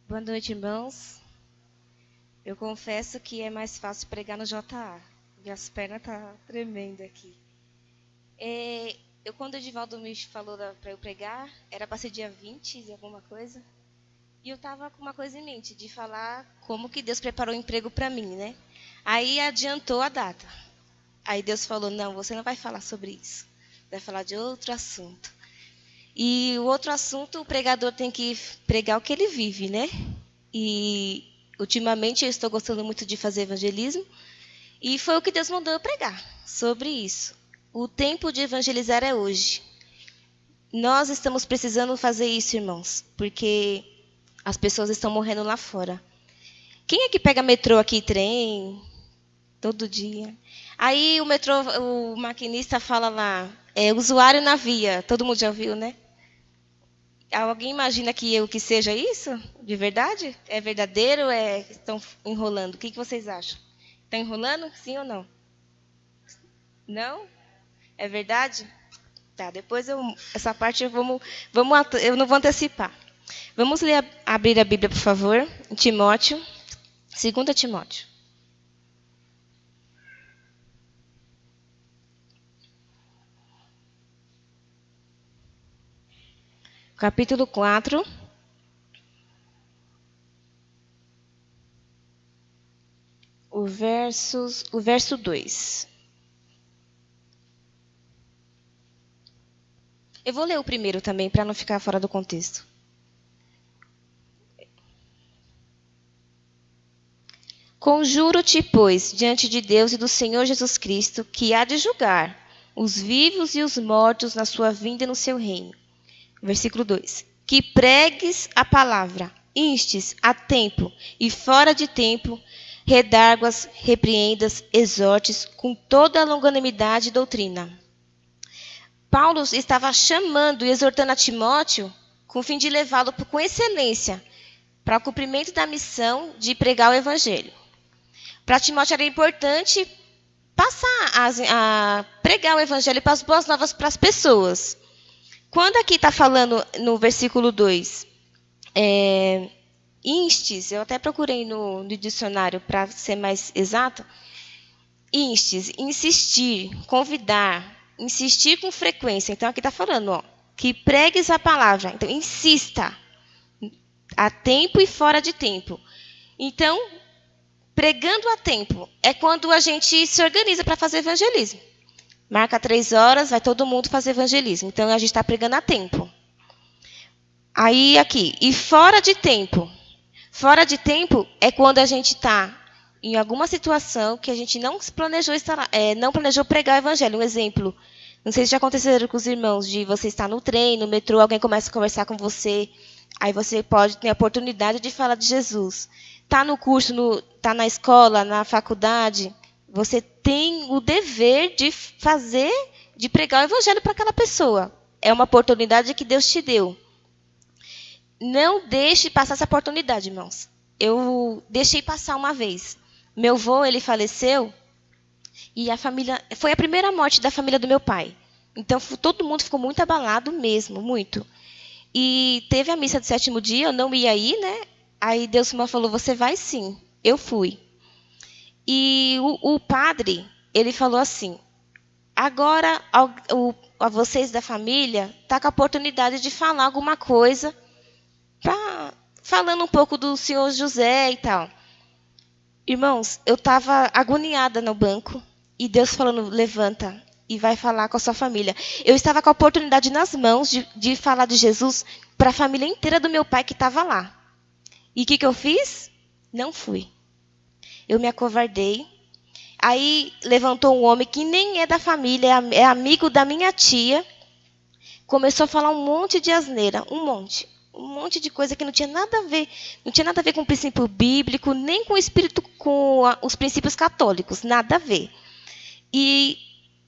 Boa noite, irmãos. Eu confesso que é mais fácil pregar no JA. Minhas pernas tá tremendo aqui. Quando o Edivaldo me falou para eu pregar, era para ser dia 20 de alguma coisa. E eu tava com uma coisa em mente, de falar como que Deus preparou o emprego para mim, né? Aí adiantou a data. Aí Deus falou, não, você não vai falar sobre isso. Vai falar de outro assunto. E o outro assunto, o pregador tem que pregar o que ele vive, né? E ultimamente eu estou gostando muito de fazer evangelismo. E foi o que Deus mandou eu pregar sobre isso. O tempo de evangelizar é hoje. Nós estamos precisando fazer isso, irmãos, porque as pessoas estão morrendo lá fora. Quem é que pega metrô aqui, trem, todo dia? Aí o metrô, o maquinista fala lá, usuário na via. Todo mundo já ouviu, né? Alguém imagina que seja isso? De verdade? É verdadeiro ou estão enrolando? O que vocês acham? Estão enrolando? Sim ou não? Não? É verdade? Tá, depois essa parte eu não vou antecipar. Vamos abrir a Bíblia, por favor, em Timóteo, 2 Timóteo. Capítulo 4. O verso 2. Eu vou ler o primeiro também, para não ficar fora do contexto. Conjuro-te, pois, diante de Deus e do Senhor Jesus Cristo, que há de julgar os vivos e os mortos na sua vinda e no seu reino. Versículo 2. Que pregues a palavra, instes a tempo e fora de tempo, redarguas, repreendas, exortes com toda a longanimidade e doutrina. Paulo estava chamando e exortando a Timóteo com o fim de levá-lo com excelência para o cumprimento da missão de pregar o evangelho. Para Timóteo era importante passar a pregar o evangelho para as boas novas para as pessoas. Quando aqui está falando no versículo 2, instes, eu até procurei no dicionário para ser mais exato, instes, insistir, convidar, insistir com frequência. Então aqui está falando, que pregues a palavra. Então insista, a tempo e fora de tempo. Então, pregando a tempo é quando a gente se organiza para fazer evangelismo. Marca 3 horas, vai todo mundo fazer evangelismo. Então, a gente está pregando a tempo. Aí, aqui, e fora de tempo. Fora de tempo é quando a gente está em alguma situação que a gente não planejou não planejou pregar o evangelho. Um exemplo, não sei se já aconteceu com os irmãos, de você estar no trem, no metrô, alguém começa a conversar com você, aí você pode ter a oportunidade de falar de Jesus. Está no curso, está na escola, na faculdade, você tem o dever de pregar o evangelho para aquela pessoa. É uma oportunidade que Deus te deu. Não deixe passar essa oportunidade, irmãos. Eu deixei passar uma vez. Meu avô, ele faleceu e a família foi a primeira morte da família do meu pai. Então todo mundo ficou muito abalado mesmo, muito. E teve a missa do 7º dia, eu não ia ir, né? Aí Deus me falou, você vai sim. Eu fui. E o padre, ele falou assim, agora a vocês da família, está com a oportunidade de falar alguma coisa, falando um pouco do senhor José e tal. Irmãos, eu estava agoniada no banco, e Deus falando, levanta e vai falar com a sua família. Eu estava com a oportunidade nas mãos de falar de Jesus para a família inteira do meu pai que estava lá. E o que eu fiz? Não fui. Eu me acovardei. Aí levantou um homem que nem é da família, é amigo da minha tia. Começou a falar um monte de asneira, um monte de coisa que não tinha nada a ver, não tinha nada a ver com o princípio bíblico, nem com o espírito, os princípios católicos, nada a ver. E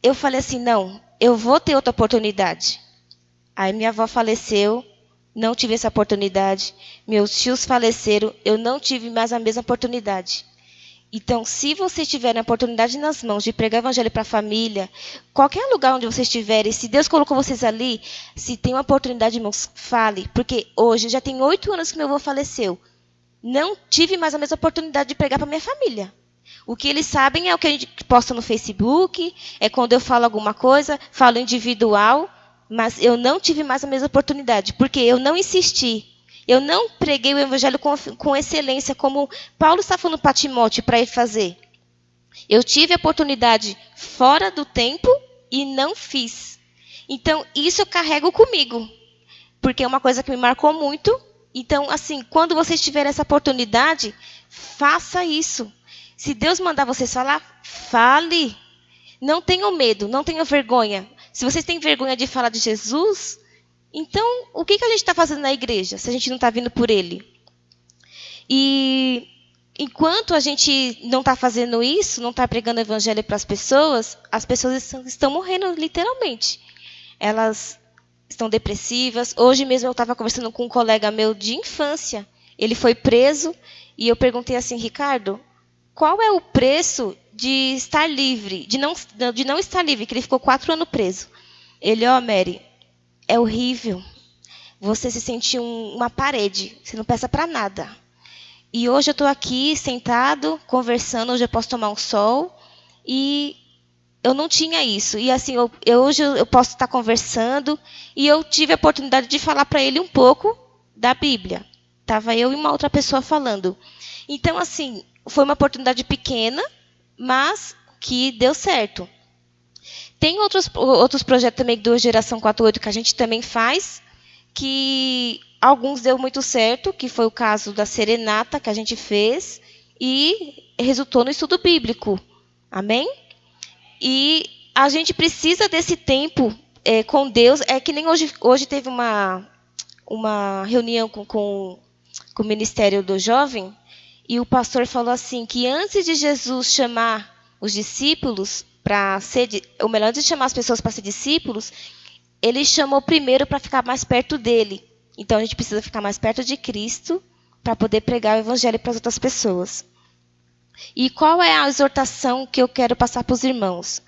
eu falei assim, não, eu vou ter outra oportunidade. Aí minha avó faleceu, não tive essa oportunidade. Meus tios faleceram, eu não tive mais a mesma oportunidade. Então, se vocês tiverem a oportunidade nas mãos de pregar o evangelho para a família, qualquer lugar onde vocês estiverem, se Deus colocou vocês ali, se tem uma oportunidade, irmãos, fale. Porque hoje, já tem 8 anos que meu avô faleceu. não tive mais a mesma oportunidade de pregar para minha família. O que eles sabem é o que a gente posta no Facebook, é quando eu falo alguma coisa, falo individual, mas eu não tive mais a mesma oportunidade, porque eu não insisti. Eu não preguei o evangelho com excelência, como Paulo está falando para Timóteo para ele fazer. Eu tive a oportunidade fora do tempo e não fiz. Então, isso eu carrego comigo, porque é uma coisa que me marcou muito. Então, assim, quando vocês tiverem essa oportunidade, faça isso. Se Deus mandar vocês falar, fale. Não tenham medo, não tenham vergonha. Se vocês têm vergonha de falar de Jesus, então, o que a gente está fazendo na igreja, se a gente não está vindo por Ele? E enquanto a gente não está fazendo isso, não está pregando o evangelho para as pessoas estão morrendo literalmente. Elas estão depressivas. Hoje mesmo eu estava conversando com um colega meu de infância. Ele foi preso e eu perguntei assim, Ricardo, qual é o preço de estar livre, de não estar livre, que ele ficou 4 anos preso. Ele, Mary, é horrível. Você se sente uma parede, você não peça para nada. E hoje eu estou aqui sentado, conversando, hoje eu posso tomar um sol, e eu não tinha isso. E assim, hoje eu posso estar conversando, e eu tive a oportunidade de falar para ele um pouco da Bíblia. Estava eu e uma outra pessoa falando. Então, assim, foi uma oportunidade pequena, mas que deu certo. Tem outros projetos também do Geração 48 que a gente também faz, que alguns deu muito certo, que foi o caso da serenata que a gente fez, e resultou no estudo bíblico. Amém? E a gente precisa desse tempo com Deus. É que nem hoje teve uma reunião com o Ministério do Jovem, e o pastor falou assim, que antes de Jesus chamar os discípulos para ser, ou melhor, antes de chamar as pessoas para ser discípulos, ele chamou primeiro para ficar mais perto dele. Então a gente precisa ficar mais perto de Cristo para poder pregar o evangelho para as outras pessoas. E qual é a exortação que eu quero passar para os irmãos?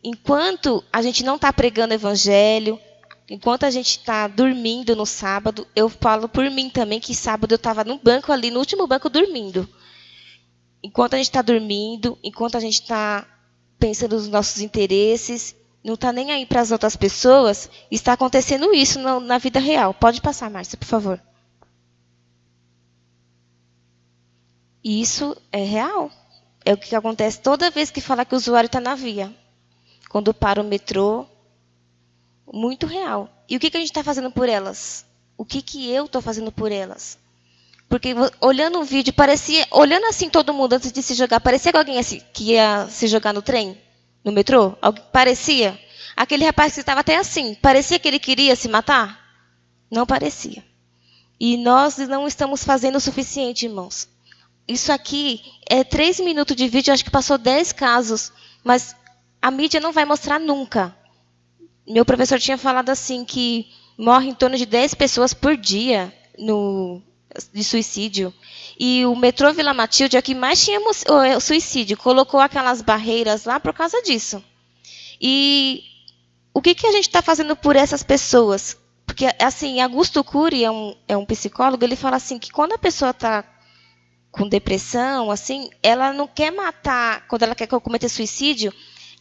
Enquanto a gente não está pregando o evangelho, enquanto a gente está dormindo no sábado, eu falo por mim também que sábado eu estava no banco ali, no último banco, dormindo. Enquanto a gente está dormindo, enquanto a gente está pensando nos nossos interesses, não está nem aí para as outras pessoas, está acontecendo isso na vida real. Pode passar, Márcia, por favor. E isso é real. É o que acontece toda vez que fala que o usuário está na via. Quando para o metrô, muito real. E o que a gente está fazendo por elas? O que eu estou fazendo por elas? Porque olhando o vídeo, olhando assim todo mundo antes de se jogar, parecia que alguém que ia se jogar no trem, no metrô? Parecia. Aquele rapaz que estava até assim, parecia que ele queria se matar? Não parecia. E nós não estamos fazendo o suficiente, irmãos. Isso aqui é 3 minutos de vídeo, acho que passou 10 casos, mas a mídia não vai mostrar nunca. Meu professor tinha falado assim, que morre em torno de 10 pessoas por dia de suicídio. E o metrô Vila Matilde é o que mais tinha suicídio. Colocou aquelas barreiras lá por causa disso. E o que a gente está fazendo por essas pessoas? Porque, assim, Augusto Cury é um psicólogo, ele fala assim, que quando a pessoa está com depressão, assim, ela não quer matar, quando ela quer cometer suicídio,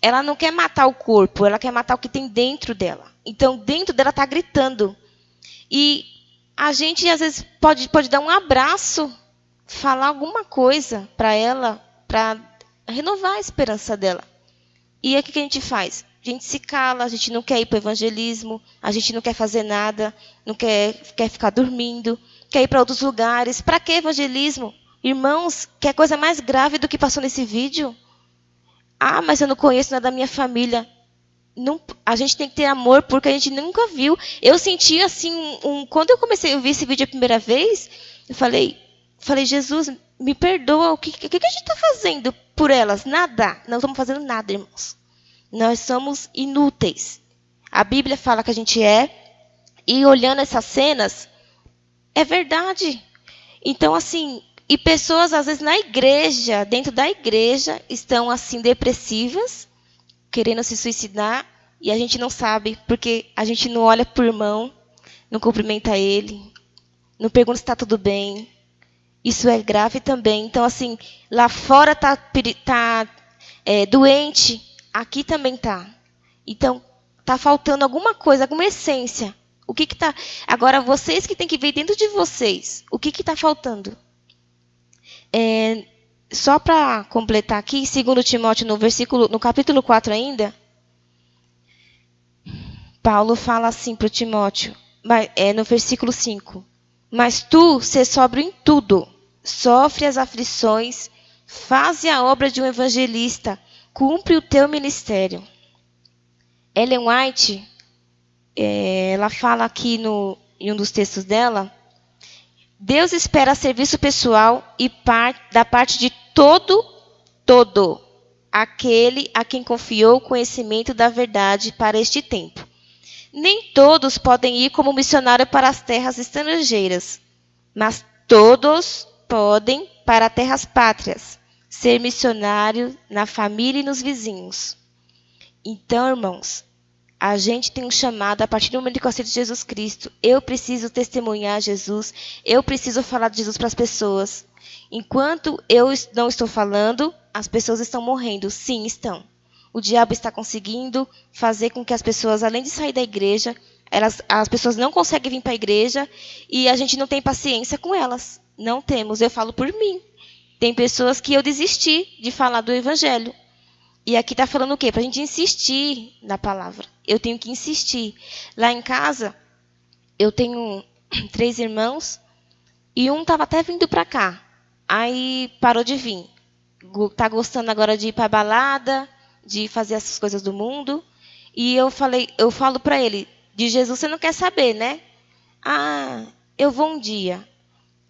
ela não quer matar o corpo, ela quer matar o que tem dentro dela. Então, dentro dela está gritando. E a gente, às vezes, pode dar um abraço, falar alguma coisa para ela, para renovar a esperança dela. E aí, o que a gente faz? A gente se cala, a gente não quer ir para o evangelismo, a gente não quer fazer nada, não quer ficar dormindo, quer ir para outros lugares. Para que evangelismo? Irmãos, que coisa mais grave do que passou nesse vídeo? Ah, mas eu não conheço nada da minha família. Não, a gente tem que ter amor porque a gente nunca viu. Eu senti assim, quando eu comecei a ver esse vídeo a primeira vez, eu falei, Jesus, me perdoa, o que a gente está fazendo por elas? Nada, não estamos fazendo nada, irmãos. Nós somos inúteis. A Bíblia fala que a gente é, e olhando essas cenas, é verdade. Então, assim, e pessoas, às vezes, na igreja, dentro da igreja, estão, assim, depressivas, querendo se suicidar, e a gente não sabe, porque a gente não olha para o irmão, não cumprimenta ele, não pergunta se está tudo bem. Isso é grave também. Então, assim, lá fora tá doente, aqui também tá. Então, tá faltando alguma coisa, alguma essência. O que tá? Agora, vocês que têm que ver dentro de vocês, o que tá faltando? Só para completar aqui, 2 Timóteo, no capítulo 4 ainda, Paulo fala assim para o Timóteo, no versículo 5. Mas tu, sê sóbrio em tudo, sofre as aflições, faze a obra de um evangelista, cumpre o teu ministério. Ellen White, ela fala aqui em um dos textos dela, Deus espera serviço pessoal e da parte de todo aquele a quem confiou o conhecimento da verdade para este tempo. Nem todos podem ir como missionário para as terras estrangeiras, mas todos podem para terras pátrias, ser missionário na família e nos vizinhos. Então, irmãos, a gente tem um chamado a partir do momento que eu aceito Jesus Cristo. Eu preciso testemunhar Jesus. Eu preciso falar de Jesus para as pessoas. Enquanto eu não estou falando, as pessoas estão morrendo. Sim, estão. O diabo está conseguindo fazer com que as pessoas, além de sair da igreja, as pessoas não conseguem vir para a igreja e a gente não tem paciência com elas. Não temos. Eu falo por mim. Tem pessoas que eu desisti de falar do evangelho. E aqui está falando o quê? Para a gente insistir na palavra. Eu tenho que insistir. Lá em casa, eu tenho 3 irmãos e um estava até vindo para cá. Aí parou de vir. Está gostando agora de ir para a balada, de fazer essas coisas do mundo. E eu falo para ele, de Jesus você não quer saber, né? Ah, eu vou um dia.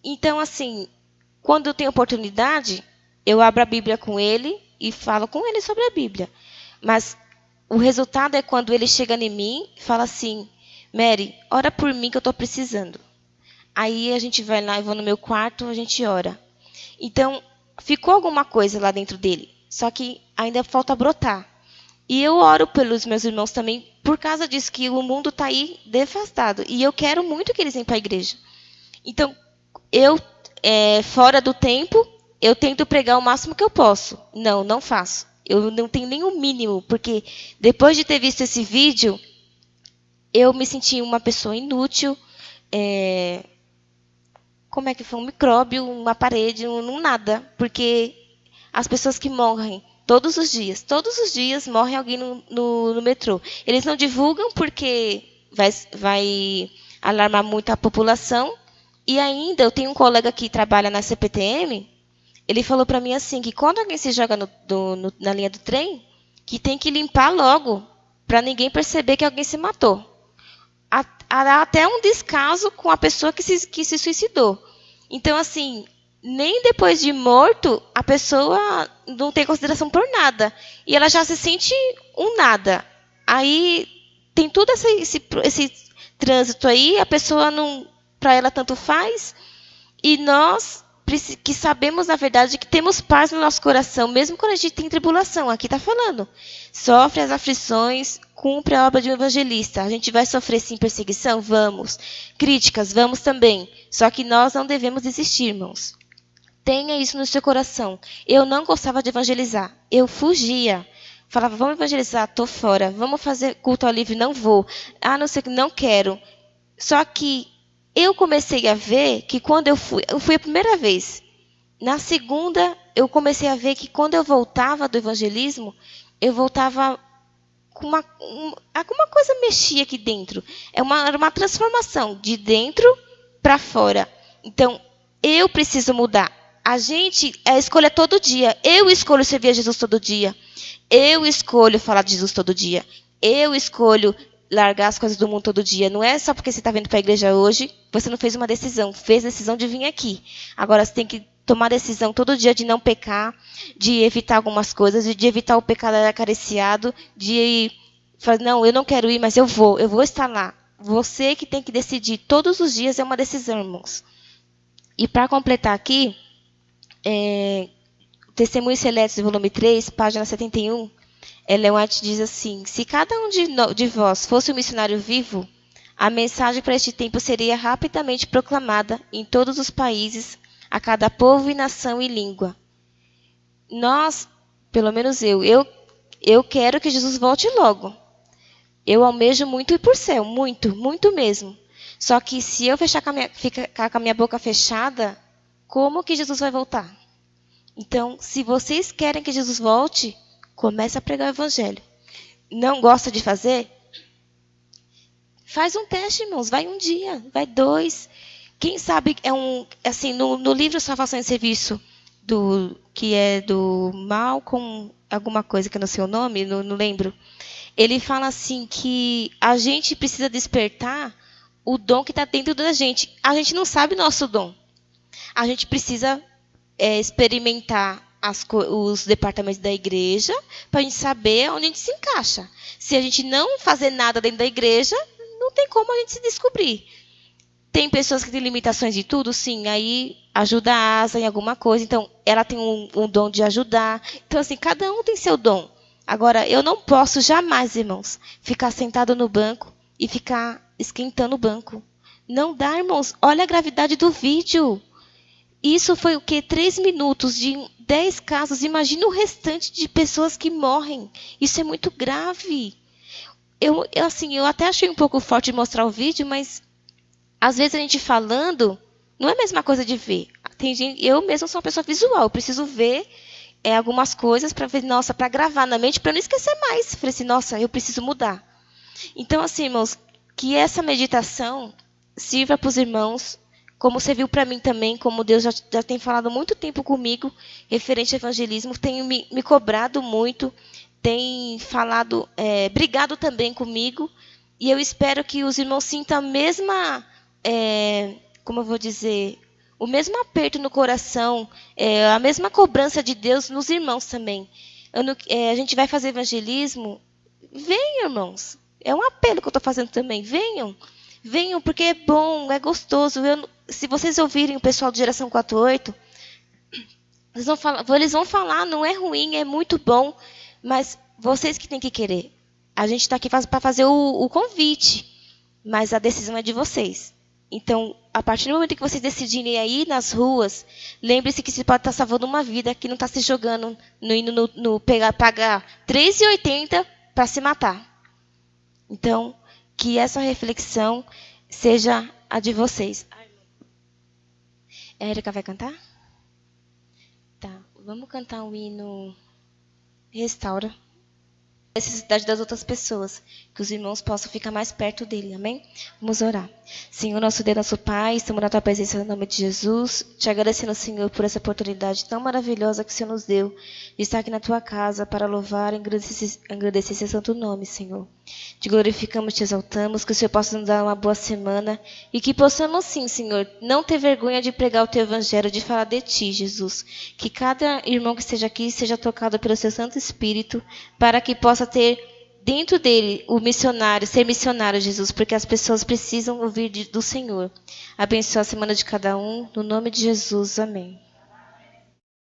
Então, assim, quando eu tenho oportunidade, eu abro a Bíblia com ele e falo com ele sobre a Bíblia. Mas o resultado é quando ele chega em mim e fala assim, Mary, ora por mim que eu estou precisando. Aí a gente vai lá, eu vou no meu quarto, a gente ora. Então, ficou alguma coisa lá dentro dele, só que ainda falta brotar. E eu oro pelos meus irmãos também, por causa disso, que o mundo está aí devastado. E eu quero muito que eles venham para a igreja. Então, eu, fora do tempo, eu tento pregar o máximo que eu posso. Não faço. Eu não tenho nem o mínimo, porque depois de ter visto esse vídeo, eu me senti uma pessoa inútil. Como é que foi? Um micróbio, uma parede, um nada. Porque as pessoas que morrem todos os dias morre alguém no metrô. Eles não divulgam porque vai alarmar muito a população. E ainda, eu tenho um colega que trabalha na CPTM, ele falou para mim assim, que quando alguém se joga na linha do trem, que tem que limpar logo, para ninguém perceber que alguém se matou. Há até um descaso com a pessoa que se suicidou. Então, assim, nem depois de morto, a pessoa não tem consideração por nada. E ela já se sente um nada. Aí, tem todo esse trânsito aí, a pessoa não, para ela tanto faz, e nós que sabemos, na verdade, que temos paz no nosso coração, mesmo quando a gente tem tribulação. Aqui está falando. Sofre as aflições, cumpre a obra de um evangelista. A gente vai sofrer, sim, perseguição? Vamos. Críticas? Vamos também. Só que nós não devemos desistir, irmãos. Tenha isso no seu coração. Eu não gostava de evangelizar. Eu fugia. Falava, vamos evangelizar, estou fora. Vamos fazer culto ao livre, não vou. Ah, não sei, não quero. Só que eu comecei a ver que quando eu fui a primeira vez. Na segunda, eu comecei a ver que quando eu voltava do evangelismo, eu voltava com alguma coisa mexia aqui dentro. Era uma transformação de dentro para fora. Então, eu preciso mudar. A escolha todo dia. Eu escolho servir a Jesus todo dia. Eu escolho falar de Jesus todo dia. Eu escolho largar as coisas do mundo todo dia. Não é só porque você está vindo para a igreja hoje, você não fez uma decisão. Fez a decisão de vir aqui. Agora você tem que tomar decisão todo dia de não pecar, de evitar algumas coisas, de evitar o pecado acariciado, de falar, não, eu não quero ir, mas eu vou estar lá. Você que tem que decidir. Todos os dias é uma decisão, irmãos. E para completar aqui, Testemunhos Seletos, volume 3, página 71, Ellen White diz assim, se cada um de vós fosse um missionário vivo, a mensagem para este tempo seria rapidamente proclamada em todos os países a cada povo e nação e língua. Nós, pelo menos eu quero que Jesus volte logo. Eu almejo muito ir para o céu, muito, muito mesmo. Só que se eu ficar com a minha boca fechada, como que Jesus vai voltar? Então, se vocês querem que Jesus volte, comece a pregar o evangelho. Não gosta de fazer? Faz um teste, irmãos. Vai um dia, vai 2. Quem sabe assim, no livro Salvação e Serviço que é do Malcolm, alguma coisa que eu não sei o nome, não lembro. Ele fala assim que a gente precisa despertar o dom que está dentro da gente. A gente não sabe o nosso dom. A gente precisa experimentar os departamentos da igreja para a gente saber onde a gente se encaixa. Se a gente não fazer nada dentro da igreja, não tem como a gente se descobrir. Tem pessoas que têm limitações de tudo, sim. Aí ajuda a Asa em alguma coisa. Então, ela tem um dom de ajudar. Então, assim, cada um tem seu dom. Agora, eu não posso jamais, irmãos, ficar sentado no banco e ficar esquentando o banco. Não dá, irmãos. Olha a gravidade do vídeo. Isso foi o quê? 3 minutos de 10 casos. Imagina o restante de pessoas que morrem. Isso é muito grave. Eu até achei um pouco forte de mostrar o vídeo, mas às vezes a gente falando não é a mesma coisa de ver. Eu mesma sou uma pessoa visual. Eu preciso ver algumas coisas para ver, nossa, para gravar na mente, para não esquecer mais. Falei assim, nossa, eu preciso mudar. Então, assim, irmãos, que essa meditação sirva para os irmãos, como serviu para mim também, como Deus já tem falado há muito tempo comigo, referente ao evangelismo, tem me cobrado muito, tem falado, brigado também comigo, e eu espero que os irmãos sintam a mesma, como eu vou dizer, o mesmo aperto no coração, a mesma cobrança de Deus nos irmãos também. A gente vai fazer evangelismo, venham, irmãos. É um apelo que eu estou fazendo também. Venham. Venham, porque é bom, é gostoso. Se vocês ouvirem o pessoal do Geração 48, eles vão falar, não é ruim, é muito bom, mas vocês que têm que querer. A gente está aqui para fazer o convite, mas a decisão é de vocês. Então, a partir do momento que vocês decidirem aí nas ruas, lembre-se que você pode estar salvando uma vida, que não está se jogando, indo pagar R$3,80 para se matar. Então, que essa reflexão seja a de vocês. A Érica vai cantar? Tá, vamos cantar o hino Restaura. A necessidade das outras pessoas, que os irmãos possam ficar mais perto dele, amém? Vamos orar. Senhor, nosso Deus, nosso Pai, estamos na tua presença no nome de Jesus, te agradecendo, Senhor, por essa oportunidade tão maravilhosa que o Senhor nos deu, de estar aqui na tua casa para louvar e agradecer seu santo nome, Senhor. Te glorificamos, te exaltamos, que o Senhor possa nos dar uma boa semana e que possamos sim, Senhor, não ter vergonha de pregar o teu evangelho, de falar de ti, Jesus. Que cada irmão que esteja aqui seja tocado pelo seu Santo Espírito, para que possa ter dentro dele o missionário, ser missionário, Jesus, porque as pessoas precisam ouvir do Senhor. Abençoa a semana de cada um, no nome de Jesus, amém.